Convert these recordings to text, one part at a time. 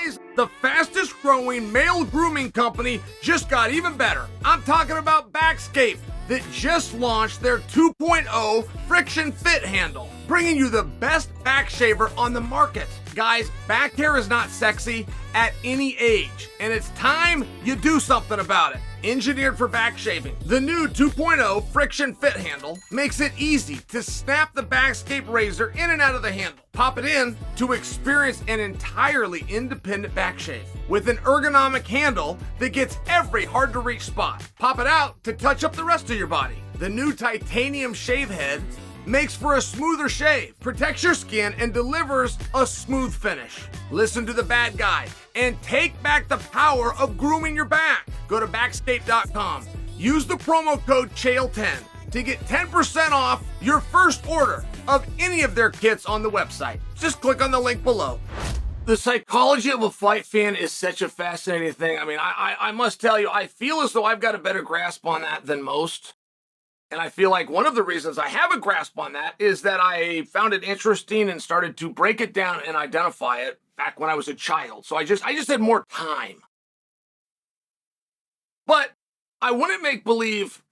Guys, the fastest growing male grooming company just got even better. I'm talking about Backcap that just launched their 2.0 friction fit handle, bringing you the best back shaver on the market. Guys, back hair is not sexy at any age, and it's time you do something about it. Engineered for back shaving, the new 2.0 friction fit handle makes it easy to snap the Backcap razor in and out of the handle. Pop it in to experience an entirely independent back shave with an ergonomic handle that gets every hard to reach spot. Pop it out to touch up the rest of your body. The new titanium shave head makes for a smoother shave, protects your skin, and delivers a smooth finish. Listen to the bad guy and take back the power of grooming your back. Go to Backcap.com. Use the promo code Chael10 to get 10% off your first order of any of their kits on the website. Just click on the link below. The psychology of a fight fan is such a fascinating thing. I mean, I must tell you, I feel as though I've got a better grasp on that than most. And I feel like one of the reasons I have a grasp on that is that I found it interesting and started to break it down and identify it back when I was a child. So I just had more time. But I wouldn't make believe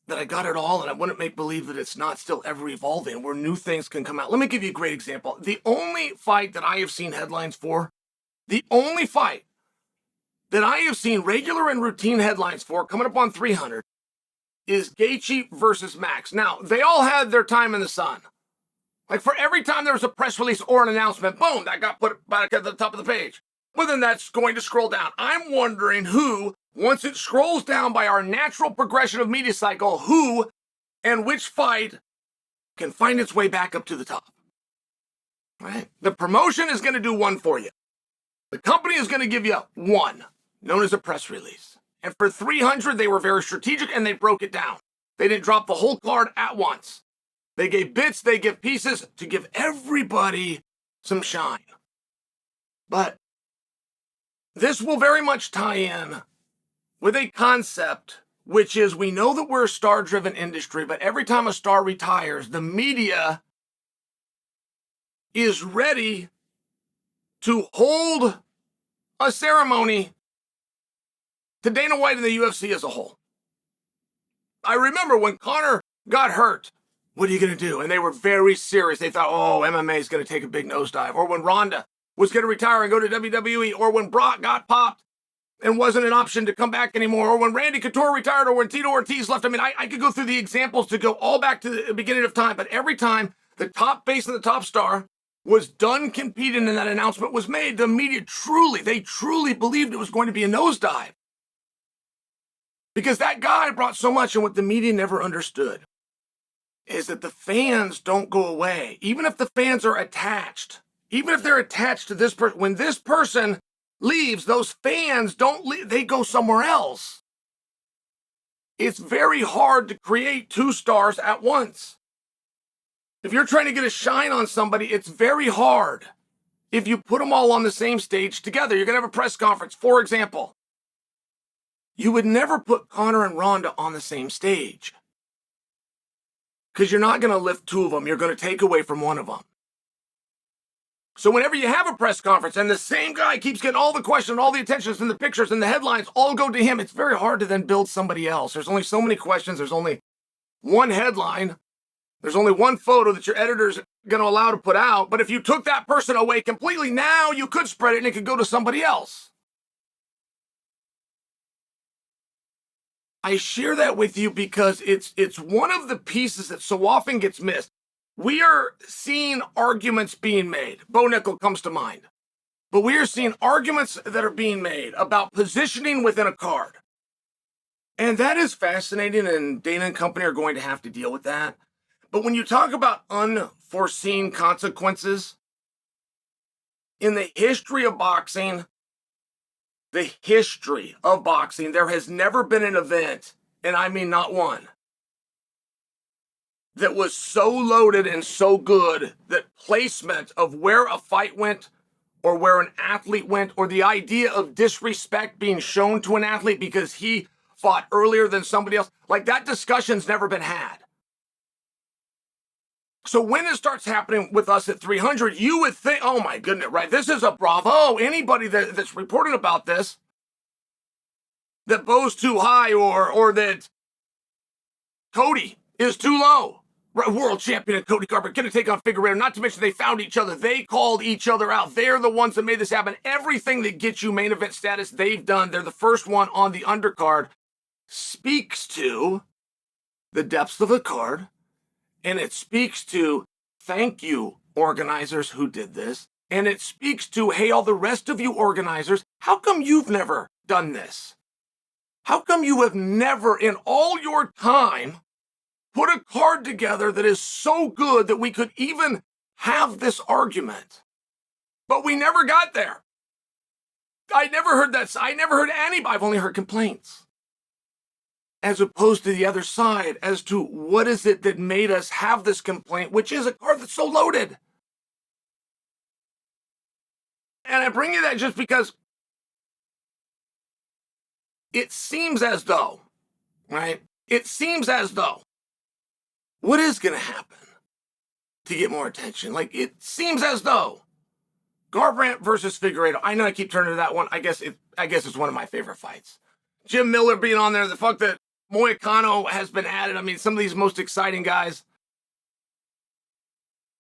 that I got it all, and I wouldn't make believe that it's not still ever evolving, where new things can come out. Let me give you a great example. The only fight that I have seen headlines for, the only fight that I have seen regular and routine headlines for, coming up on 300, is Gaethje versus Max. Now, they all had their time in the sun. Like, for every time there was a press release or an announcement, boom, that got put back at the top of the page. But then that's going to scroll down. I'm wondering who, once it scrolls down by our natural progression of media cycle, who and which fight can find its way back up to the top. Right? The promotion is going to do one for you. The company is going to give you one, known as a press release. And for 300, they were very strategic and they broke it down. They didn't drop the whole card at once. They gave bits, they give pieces to give everybody some shine. But this will very much tie in with a concept, which is, we know that we're a star-driven industry, but every time a star retires, the media is ready to hold a ceremony to Dana White and the UFC as a whole. I remember when Conor got hurt, what are you going to do? And they were very serious. They thought, oh, MMA is going to take a big nosedive. Or when Ronda was going to retire and go to WWE. Or when Brock got popped and wasn't an option to come back anymore. Or when Randy Couture retired. Or when Tito Ortiz left. I mean, I could go through the examples to go all back to the beginning of time. But every time the top base and the top star was done competing and that announcement was made, the media they truly believed it was going to be a nosedive. Because that guy brought so much, and what the media never understood is that the fans don't go away. Even if the fans are attached, even if they're attached to this person, when this person leaves, those fans don't leave, they go somewhere else. It's very hard to create two stars at once. If you're trying to get a shine on somebody, it's very hard. If you put them all on the same stage together, you're going to have a press conference, for example. You would never put Conor and Ronda on the same stage. Because you're not going to lift two of them. You're going to take away from one of them. So whenever you have a press conference and the same guy keeps getting all the questions, all the attentions and the pictures and the headlines all go to him, it's very hard to then build somebody else. There's only so many questions. There's only one headline. There's only one photo that your editor's going to allow to put out. But if you took that person away completely, now you could spread it and it could go to somebody else. I share that with you because it's one of the pieces that so often gets missed. We are seeing arguments being made. Bo Nickel comes to mind. But we are seeing arguments that are being made about positioning within a card. And that is fascinating, and Dana and company are going to have to deal with that. But when you talk about unforeseen consequences, in the history of boxing, there has never been an event, and I mean not one, that was so loaded and so good that placement of where a fight went or where an athlete went, or the idea of disrespect being shown to an athlete because he fought earlier than somebody else, like that discussion's never been had. So when it starts happening with us at 300, you would think, oh my goodness, right? This is a bravo. Anybody that's reported about this, that Bo's too high or that Cody is too low. World champion and Cody Covington going to take on Figueiredo. Not to mention they found each other. They called each other out. They're the ones that made this happen. Everything that gets you main event status, they've done. They're the first one on the undercard. Speaks to the depths of the card. And it speaks to, thank you, organizers who did this. And it speaks to, hey, all the rest of you organizers, how come you've never done this? How come you have never in all your time put a card together that is so good that we could even have this argument? But we never got there. I never heard that. I never heard anybody. I've only heard complaints. As opposed to the other side as to what is it that made us have this complaint, which is a card that's so loaded. And I bring you that just because it seems as though, right? It seems as though, what is going to happen to get more attention? Like, it seems as though Garbrandt versus Figueiredo. I know I keep turning to that one. I guess it's one of my favorite fights. Jim Miller being on there, the fact that Moicano has been added. I mean, some of these most exciting guys.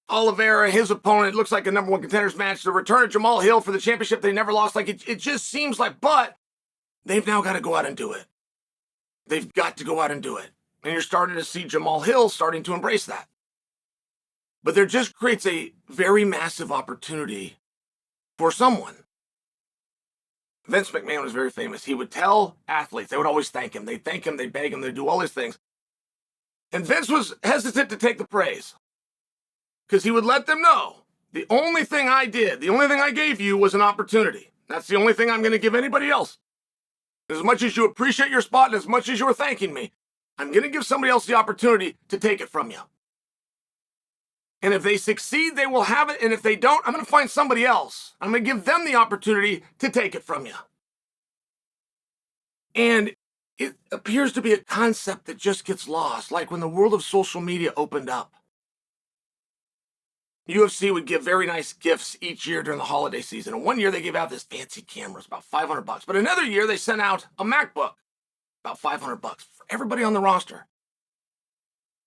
Oliveira, his opponent, looks like a number one contenders match. The return of Jamal Hill for the championship they never lost. Like, it just seems like, but they've now got to go out and do it. They've got to go out and do it. And you're starting to see Jamal Hill starting to embrace that. But there just creates a very massive opportunity for someone. Vince McMahon was very famous. He would tell athletes, they would always thank him. They'd thank him, they'd beg him, they'd do all these things. And Vince was hesitant to take the praise because he would let them know, the only thing I did, the only thing I gave you was an opportunity. That's the only thing I'm going to give anybody else. As much as you appreciate your spot and as much as you're thanking me, I'm going to give somebody else the opportunity to take it from you. And if they succeed, they will have it. And if they don't, I'm going to find somebody else. I'm going to give them the opportunity to take it from you. And it appears to be a concept that just gets lost. Like when the world of social media opened up, UFC would give very nice gifts each year during the holiday season. And one year they gave out this fancy cameras, about $500. But another year they sent out a MacBook, about $500 for everybody on the roster.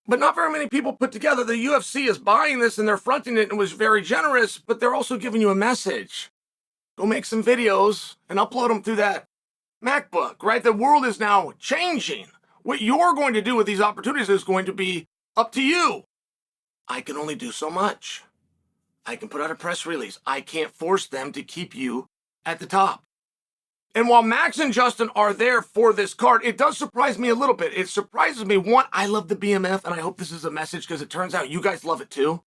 But not very many people put together. The UFC is buying this and they're fronting it and was very generous, but they're also giving you a message. Go make some videos and upload them through that MacBook, right? The world is now changing. What you're going to do with these opportunities is going to be up to you. I can only do so much. I can put out a press release. I can't force them to keep you at the top. And while Max and Justin are there for this card, it does surprise me a little bit. It surprises me. One, I love the BMF, and I hope this is a message because it turns out you guys love it too.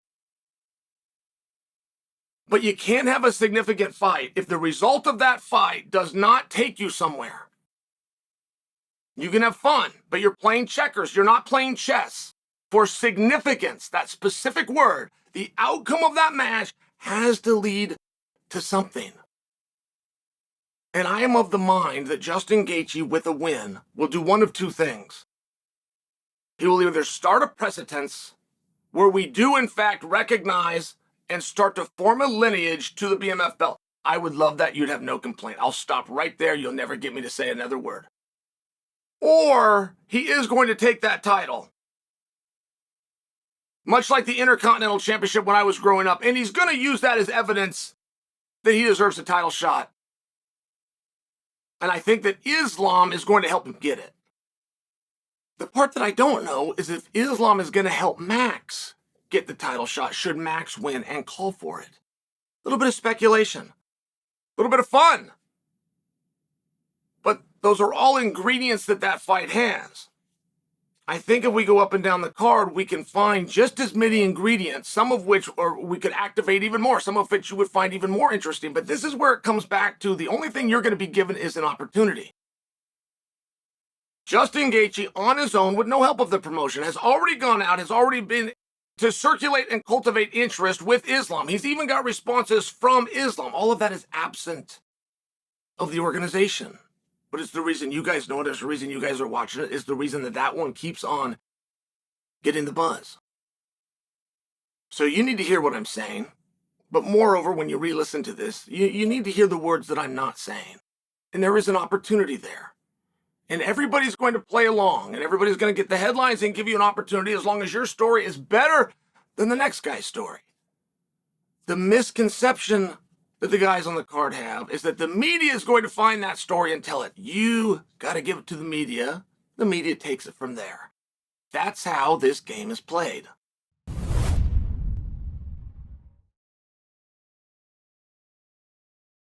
But you can't have a significant fight if the result of that fight does not take you somewhere. You can have fun, but you're playing checkers. You're not playing chess. For significance, that specific word, the outcome of that match has to lead to something. And I am of the mind that Justin Gaethje, with a win, will do one of two things. He will either start a precedence where we do, in fact, recognize and start to form a lineage to the BMF belt. I would love that. You'd have no complaint. I'll stop right there. You'll never get me to say another word. Or he is going to take that title, much like the Intercontinental Championship when I was growing up, and he's going to use that as evidence that he deserves a title shot. And I think that Islam is going to help him get it. The part that I don't know is if Islam is going to help Max get the title shot, should Max win and call for it. A little bit of speculation, a little bit of fun. But those are all ingredients that fight has. I think if we go up and down the card, we can find just as many ingredients, some of which we could activate even more, some of which you would find even more interesting. But this is where it comes back to the only thing you're going to be given is an opportunity. Justin Gaethje, on his own, with no help of the promotion, has already gone out, has already been to circulate and cultivate interest with Islam. He's even got responses from Islam. All of that is absent of the organization. But it's the reason you guys know it, it's the reason you guys are watching it, it's the reason that one keeps on getting the buzz. So you need to hear what I'm saying. But moreover, when you re-listen to this, you need to hear the words that I'm not saying. And there is an opportunity there. And everybody's going to play along, and everybody's going to get the headlines and give you an opportunity as long as your story is better than the next guy's story. The misconception that the guys on the card have is that the media is going to find that story and tell it. You got to give it to the media. The media takes it from there. That's how this game is played.